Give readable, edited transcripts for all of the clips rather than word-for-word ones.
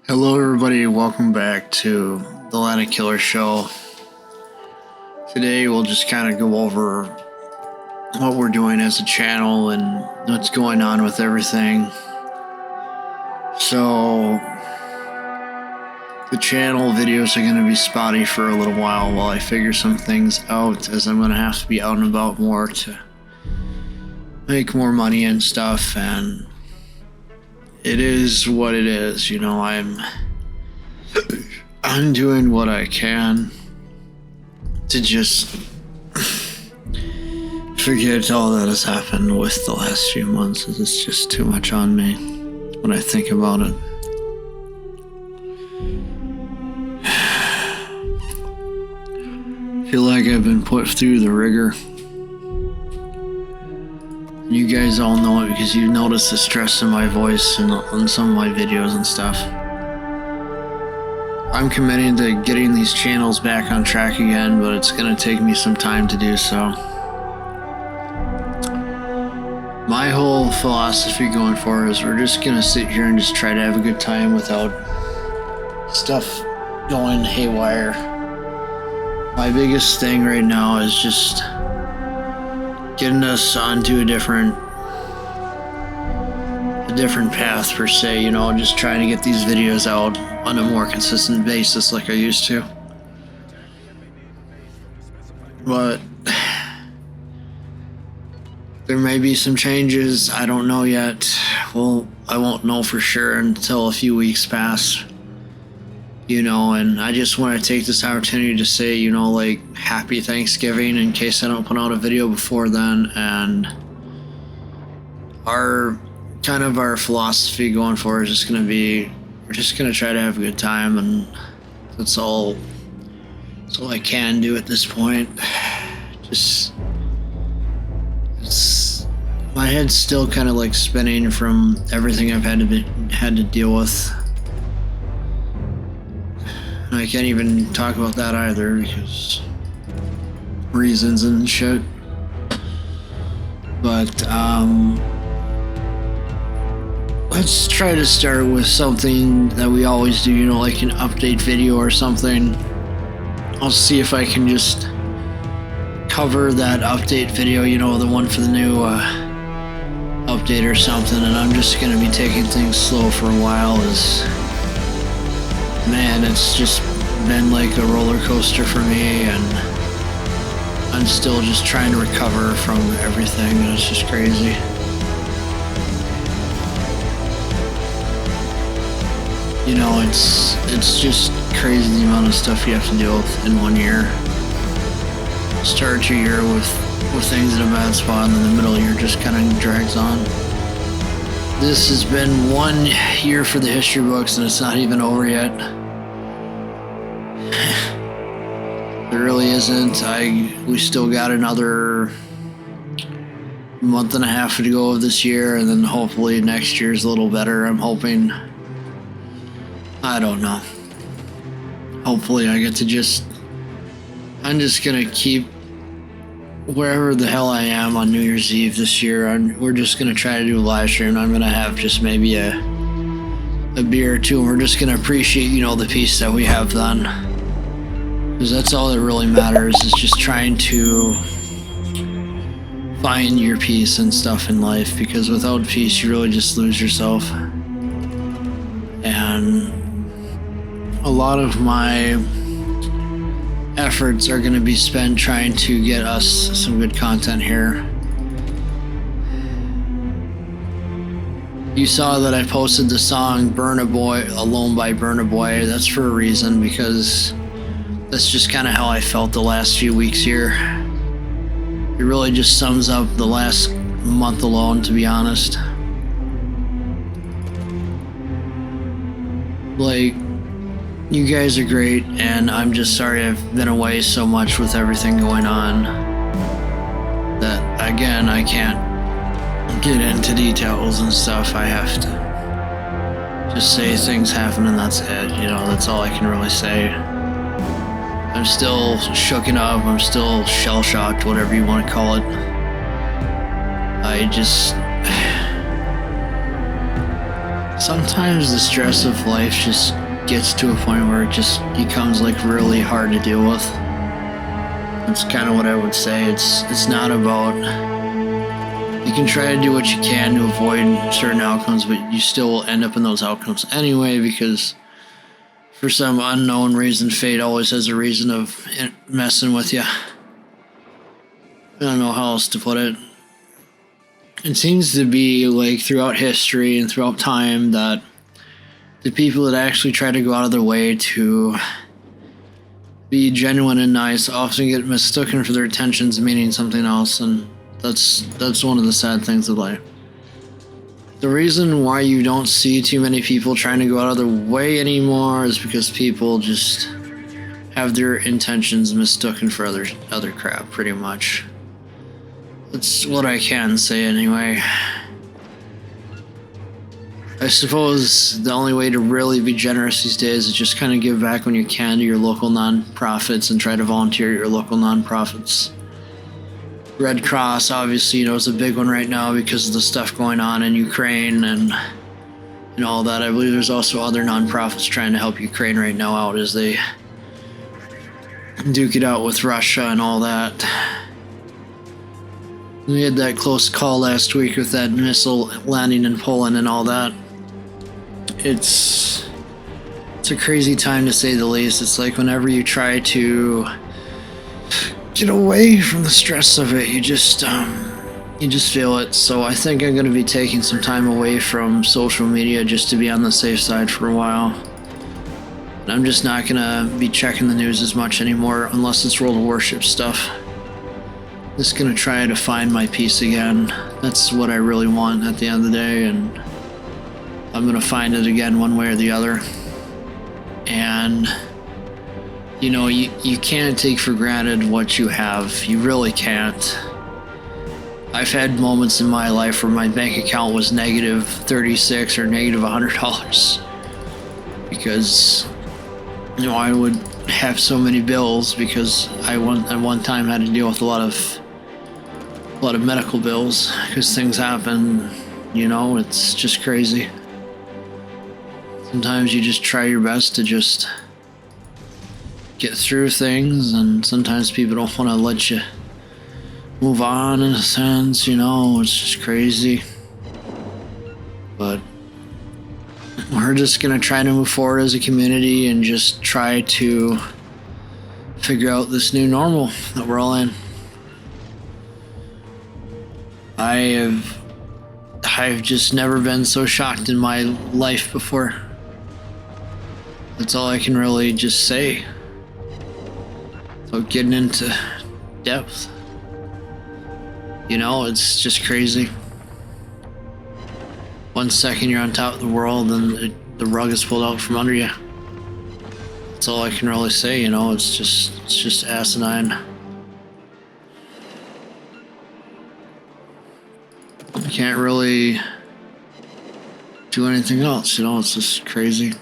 Hello everybody, welcome back to the Landedkiller show. Today we'll just kind of go over what we're doing as a channel and what's going on with everything. So the channel videos are going to be spotty for a little while I figure some things out, as I'm going to have to be out and about more to make more money and stuff, and it is what it is, you know. I'm doing what I can to just forget all that has happened with the last few months. It's just too much on me when I think about it. I feel like I've been put through the rigor. You guys all know it because you notice the stress in my voice and on some of my videos and stuff. I'm committing to getting these channels back on track again, but it's going to take me some time to do so. My whole philosophy going forward is we're just going to sit here and just try to have a good time without stuff going haywire. My biggest thing right now is just getting us onto a different path per se, you know, just trying to get these videos out on a more consistent basis like I used to. But there may be some changes, I don't know yet. Well, I won't know for sure until a few weeks pass, you know. And I just want to take this opportunity to say, you know, like, happy Thanksgiving in case I don't put out a video before then. And our philosophy going forward is just going to be, we're just going to try to have a good time, and that's all I can do at this point. My head's still kind of like spinning from everything I've had to deal with. And I can't even talk about that either because reasons and shit. But let's try to start with something that we always do, you know, like an update video or something. I'll see if I can just cover that update video, you know, the one for the new update or something. And I'm just going to be taking things slow for a while, as man, it's just been like a roller coaster for me, and I'm still just trying to recover from everything, and it's just crazy. You know, it's just crazy the amount of stuff you have to deal with in 1 year. Start your year with things in a bad spot, and then the middle year just kind of drags on. This has been 1 year for the history books, and it's not even over yet. It really isn't. We still got another month and a half to go of this year, and then hopefully next year's a little better, I'm hoping. I don't know. Hopefully I get to I'm just gonna keep wherever the hell I am on New Year's Eve this year. We're just gonna try to do a live stream. I'm gonna have just maybe a beer or two, and we're just gonna appreciate, you know, the peace that we have then. Because that's all that really matters, is just trying to find your peace and stuff in life, because without peace you really just lose yourself. And a lot of my efforts are going to be spent trying to get us some good content here. You saw that I posted the song Burna Boy, Alone by Burna Boy. That's for a reason, because that's just kind of how I felt the last few weeks here. It really just sums up the last month alone, to be honest. Like, you guys are great, and I'm just sorry I've been away so much with everything going on that, again, I can't get into details and stuff. I have to just say things happen and that's it, you know, that's all I can really say. I'm still shooken up, I'm still shell-shocked, whatever you want to call it. sometimes the stress of life just gets to a point where it just becomes like really hard to deal with. That's kind of what I would say. It's not about, you can try to do what you can to avoid certain outcomes, but you still will end up in those outcomes anyway, because for some unknown reason, fate always has a reason of messing with you. I don't know how else to put it. It seems to be like throughout history and throughout time that the people that actually try to go out of their way to be genuine and nice often get mistaken for their intentions meaning something else, and that's one of the sad things of life. The reason why you don't see too many people trying to go out of their way anymore is because people just have their intentions mistaken for other crap, pretty much. That's what I can say anyway. I suppose the only way to really be generous these days is just kind of give back when you can to your local non-profits and try to volunteer at your local non-profits. Red Cross, obviously, is a big one right now because of the stuff going on in Ukraine and all that. I believe there's also other non-profits trying to help Ukraine right now out as they duke it out with Russia and all that. We had that close call last week with that missile landing in Poland and all that. It's a crazy time to say the least. It's like whenever you try to get away from the stress of it, you just feel it. So I think I'm going to be taking some time away from social media just to be on the safe side for a while. And I'm just not going to be checking the news as much anymore unless it's World of Warships stuff. Just going to try to find my peace again. That's what I really want at the end of the day, and I'm going to find it again one way or the other. And you can't take for granted what you have. You really can't. I've had moments in my life where my bank account was negative $36 or negative $100 because I would have so many bills because I at one time had to deal with a lot of medical bills because things happen. It's just crazy. Sometimes you just try your best to just get through things, and sometimes people don't want to let you move on in a sense, it's just crazy. But we're just going to try to move forward as a community and just try to figure out this new normal that we're all in. I've just never been so shocked in my life before. That's all I can really just say. So getting into depth, it's just crazy. 1 second you're on top of the world and the rug is pulled out from under you. That's all I can really say, it's just asinine. I can't really do anything else, it's just crazy.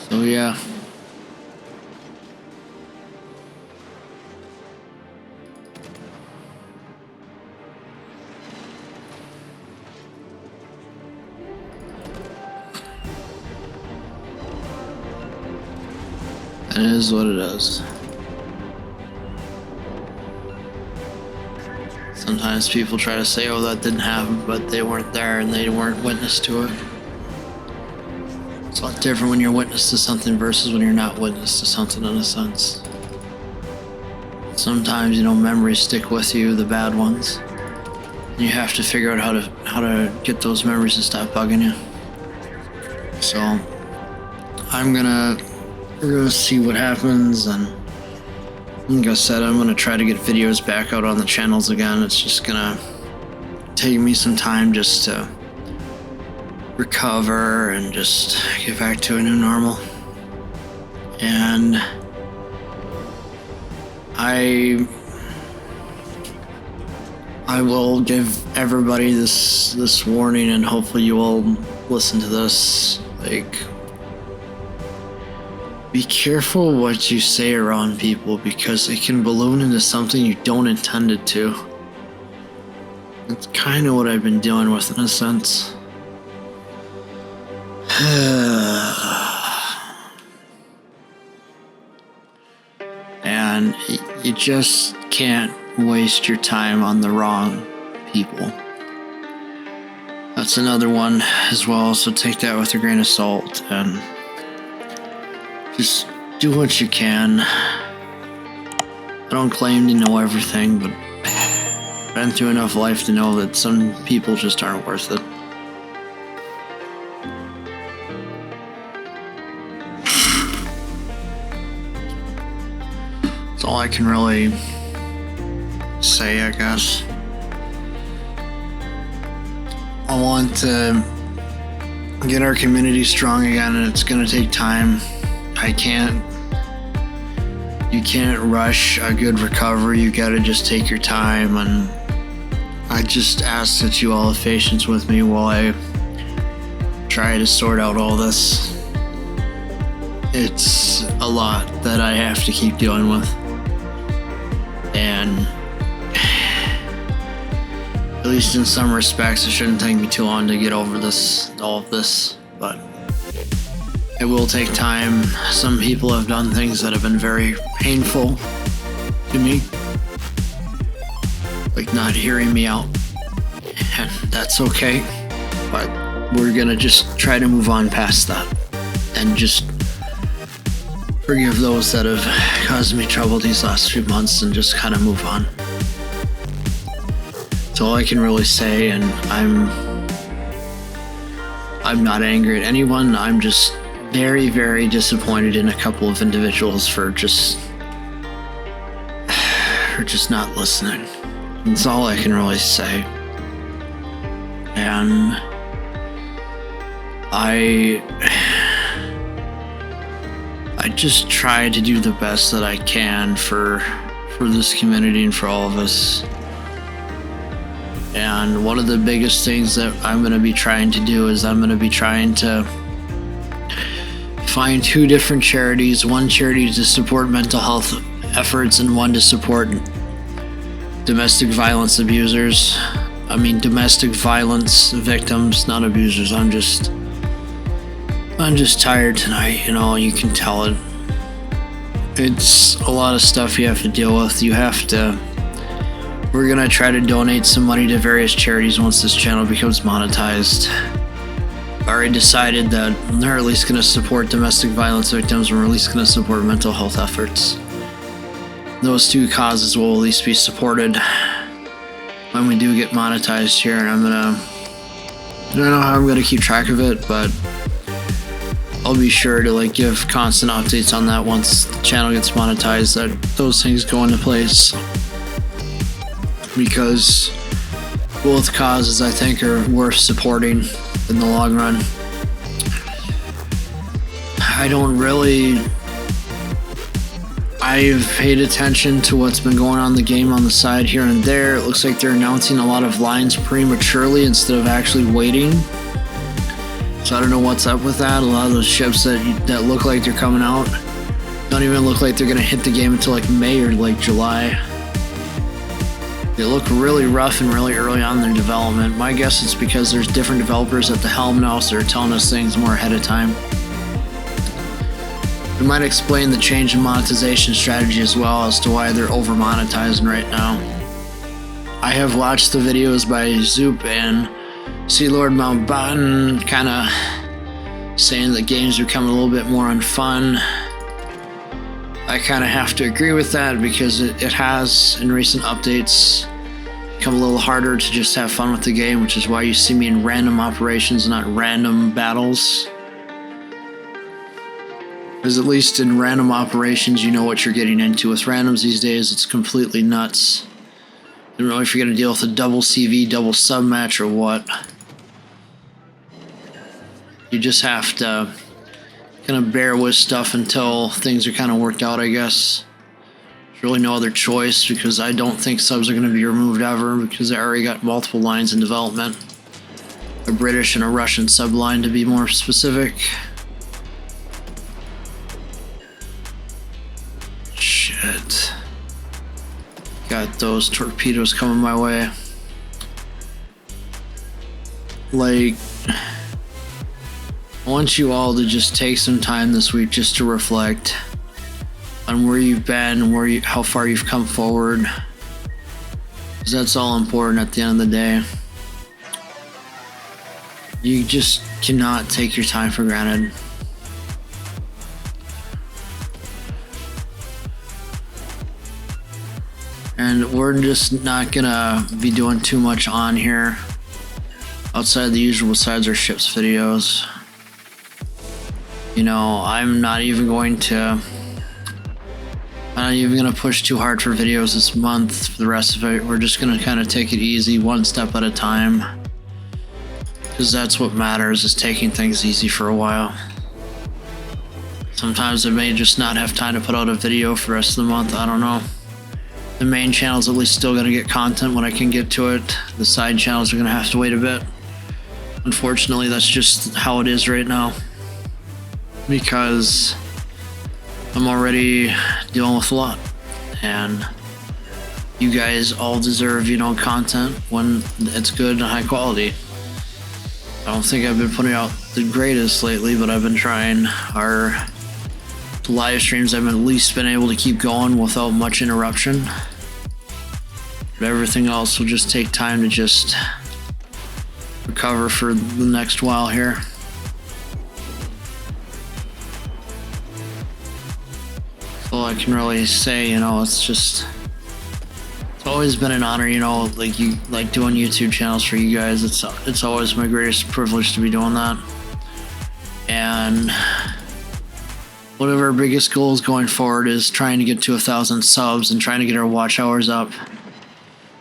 So yeah. It is what it is. Sometimes people try to say, oh, that didn't happen, but they weren't there and they weren't witness to it. It's a lot different when you're witness to something versus when you're not witness to something, in a sense. Sometimes, memories stick with you, the bad ones. And you have to figure out how to get those memories to stop bugging you. So we're gonna see what happens, and like I said, I'm gonna try to get videos back out on the channels again. It's just gonna take me some time just to recover and just get back to a new normal. And I will give everybody this warning, and hopefully you will listen to this. Be careful what you say around people, because it can balloon into something you don't intend it to. It's kind of what I've been dealing with, in a sense. And you just can't waste your time on the wrong people. That's another one as well, so take that with a grain of salt and just do what you can. I don't claim to know everything, but I've been through enough life to know that some people just aren't worth it. That's all I can really say, I guess. I want to get our community strong again, and it's going to take time. You can't rush a good recovery. You got to just take your time, and I just ask that you all have patience with me while I try to sort out all this. It's a lot that I have to keep dealing with, and at least in some respects, it shouldn't take me too long to get over all of this, but it will take time. Some people have done things that have been very painful to me, like not hearing me out, and that's okay, but we're gonna just try to move on past that and just forgive those that have caused me trouble these last few months and just kind of move on. That's all I can really say, and I'm not angry at anyone. I'm just very, very disappointed in a couple of individuals for just not listening. That's all I can really say. And I just try to do the best that I can for this community and for all of us. And one of the biggest things that I'm going to be trying to do is I'm going to be trying to find 2 different charities. One charity to support mental health efforts and one to support domestic violence abusers. I mean domestic violence victims, not abusers. I'm just tired tonight, you can tell it. It's a lot of stuff you have to deal with. We're gonna try to donate some money to various charities once this channel becomes monetized. I already decided that they're at least gonna support domestic violence victims, and we're at least gonna support mental health efforts. Those 2 causes will at least be supported when we do get monetized here, and I don't know how I'm gonna keep track of it, but I'll be sure to give constant updates on that once the channel gets monetized, that those things go into place. Because both causes, I think, are worth supporting in the long run. I've paid attention to what's been going on in the game on the side here and there. It looks like they're announcing a lot of lines prematurely instead of actually waiting. So I don't know what's up with that. A lot of those ships that look like they're coming out don't even look like they're going to hit the game until May or July. They look really rough and really early on in their development. My guess it's because there's different developers at the helm now, so they're telling us things more ahead of time. It might explain the change in monetization strategy as well as to why they're over monetizing right now. I have watched the videos by Zoop and Sea Lord Mountbatten kind of saying that games are becoming a little bit more unfun. I kind of have to agree with that because it has, in recent updates, become a little harder to just have fun with the game, which is why you see me in random operations, not random battles. Because at least in random operations, you know what you're getting into. With randoms these days, it's completely nuts. I don't know if you're going to deal with a double CV, double sub match, or what. You just have to kind of bear with stuff until things are kind of worked out, I guess. There's really no other choice because I don't think subs are going to be removed ever because they already got multiple lines in development. A British and a Russian sub line to be more specific. Shit. Got those torpedoes coming my way. I want you all to just take some time this week just to reflect on where you've been and how far you've come forward. Because that's all important at the end of the day. You just cannot take your time for granted. And we're just not gonna be doing too much on here outside the usual besides our ships videos. You know, I'm not even gonna push too hard for videos this month. For the rest of it, we're just gonna kind of take it easy, one step at a time. Because that's what matters, is taking things easy for a while. Sometimes I may just not have time to put out a video for the rest of the month, I don't know. The main channel's at least still gonna get content when I can get to it. The side channels are gonna have to wait a bit. Unfortunately, that's just how it is right now. Because I'm already dealing with a lot. And you guys all deserve, content when it's good and high quality. I don't think I've been putting out the greatest lately, but I've been trying. Our live streams I've at least been able to keep going without much interruption. But everything else will just take time to just recover for the next while here. That's all I can really say, it's always been an honor, like doing YouTube channels for you guys. It's always my greatest privilege to be doing that. And one of our biggest goals going forward is trying to get to 1,000 subs and trying to get our watch hours up.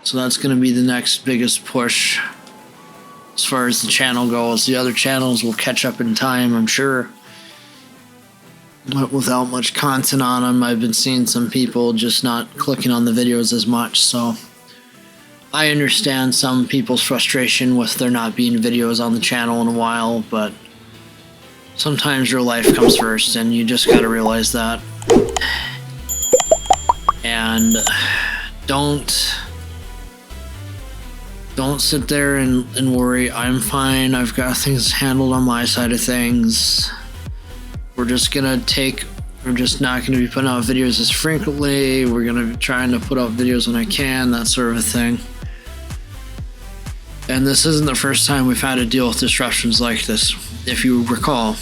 So that's going to be the next biggest push as far as the channel goes. The other channels will catch up in time, I'm sure. But without much content on them, I've been seeing some people just not clicking on the videos as much. So I understand some people's frustration with there not being videos on the channel in a while, but sometimes your life comes first and you just got to realize that. And don't sit there and worry. I'm fine. I've got things handled on my side of things. We're just not gonna be putting out videos as frequently. We're gonna be trying to put out videos when I can, that sort of a thing. And this isn't the first time we've had to deal with disruptions like this, if you recall.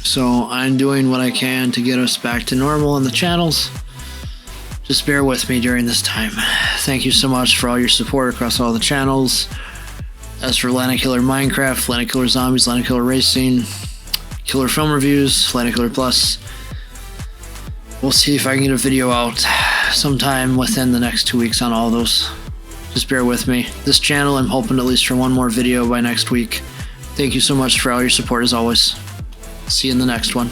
So I'm doing what I can to get us back to normal on the channels. Just bear with me during this time. Thank you so much for all your support across all the channels. As for Landedkiller Minecraft, Landedkiller Zombies, Landedkiller Racing, Killer Film Reviews, Landedkiller Plus. We'll see if I can get a video out sometime within the next 2 weeks on all those. Just bear with me. This channel, I'm hoping at least for one more video by next week. Thank you so much for all your support as always. See you in the next one.